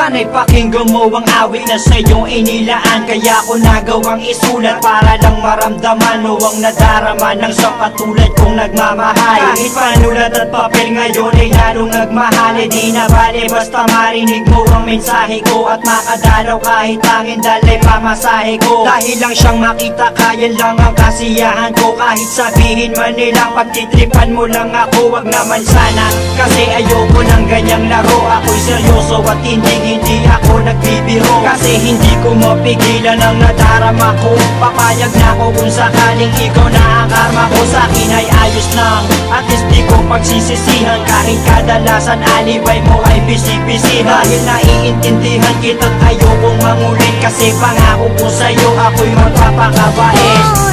Sana'y pakinggan mo ang awit na sa'yong inilaan. Kaya ko nagawang isulat para lang maramdaman o ang nadarama ng isang katulad kong nagmamahal. Kahit panulat at papel ngayon ay lalong nagmahal. E di na bale basta marinig mo ang mensahe ko at makadalaw kahit tangin dalay pamasahe ko. Dahil lang siyang makita kaya lang ang kasiyahan ko. Kahit sabihin man nilang pagtitripan mo lang ako, wag naman sana. Kasi ayoko ng ganyang laro. Ako'y seryoso at hindi ako nagbibiro. Kasi hindi ko mapigilan ang nadarama ko. Papayag na ako kung sakaling ikaw na ang karma ko. Sa'kin ay ayos lang, at least di ko pagsisisihan. Kahit kadalasan alibay mo ay bisi-bisi. Dahil naiintindihan kita't ayokong mangulit. Kasi pangako ko sa'yo ako'y magpapakabait.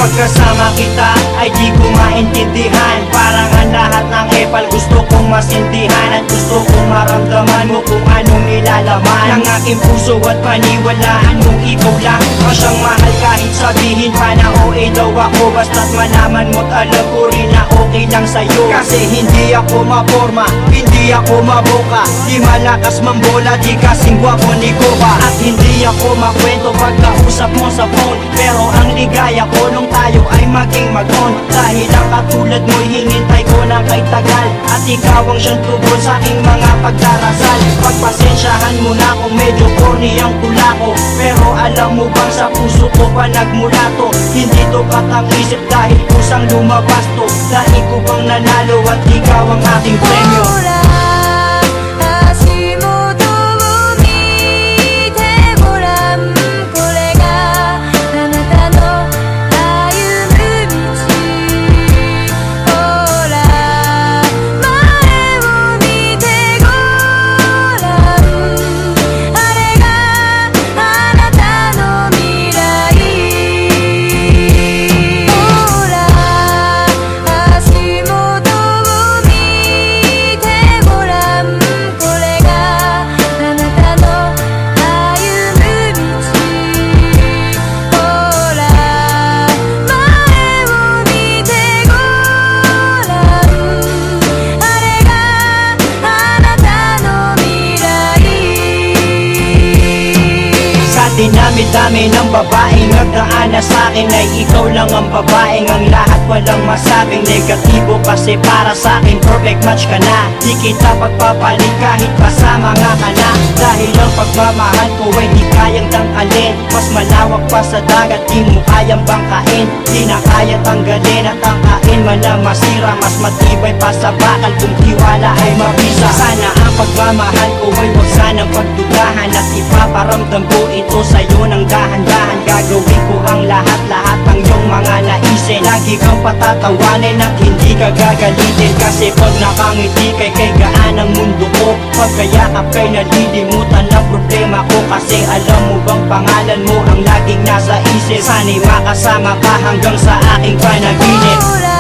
Pagkasama kita ay di ko maintindihan. Parang ang lahat ng epal gusto kong masintihan. At gusto kong maramdaman mo kung anong nilalaman ng aking puso at paniwalaan mong ikaw lang ang siyang mahal. Kahit sabihin pa na OA daw ako, basta't malaman mo't alam ko rin na okay lang sa'yo. Kasi hindi ako maporma, hindi ako maboka, di malakas mambola, di kasing gwapo ni Koba. At hindi ako makwento pag kausap mo sa phone. Pero ang ligaya ko nung tayo ay maging mag-on. Dahil ang katulad mo'y hinintay ko na kay tagal. At ikaw ang siyang tugon sa aking mga pagdarasal. Pagpasensyahan mo na kung medyo corny ang tula ko. Pero alam mo bang sa puso ko pa nagmula to. Hindi to katang-isip dahil kusang lumabas to. Dahil ko bang nanalo at ikaw ang aking premyo. Dinami-dami ng babaeng nagdaan na sa'kin ay ikaw lang ang babaeng ang lahat walang masabing negatibo. Kasi para sa'kin perfect match ka na. Di kita pagpapalit kahit pasama nga ka na. Dahil ang pagmamahal ko ay di kayang tangkalin. Mas malawak pa sa dagat, di mo kayang bangkain. Di na kaya tanggalin at tangkain man na masira. Mas matibay pa sa bakal kung tiwala ay mabisa. Sana ang pagmamahal ko ay huwag sanang pagdudahan. At ipaparamdam ko ito sa'yo ng dahan-dahan. Gagawin ko ang lahat-lahat ng iyong mga naisin. Lagi kang patatawanin at hindi ka gagalitin. Kasi pag nakangiti kay gaan ang mundo ko. Pagkayakap kay nalilimutan ang problema ko. Kasi alam mo bang pangalan mo ang laging nasa isip. Sana'y makasama ka hanggang sa aking panaginip.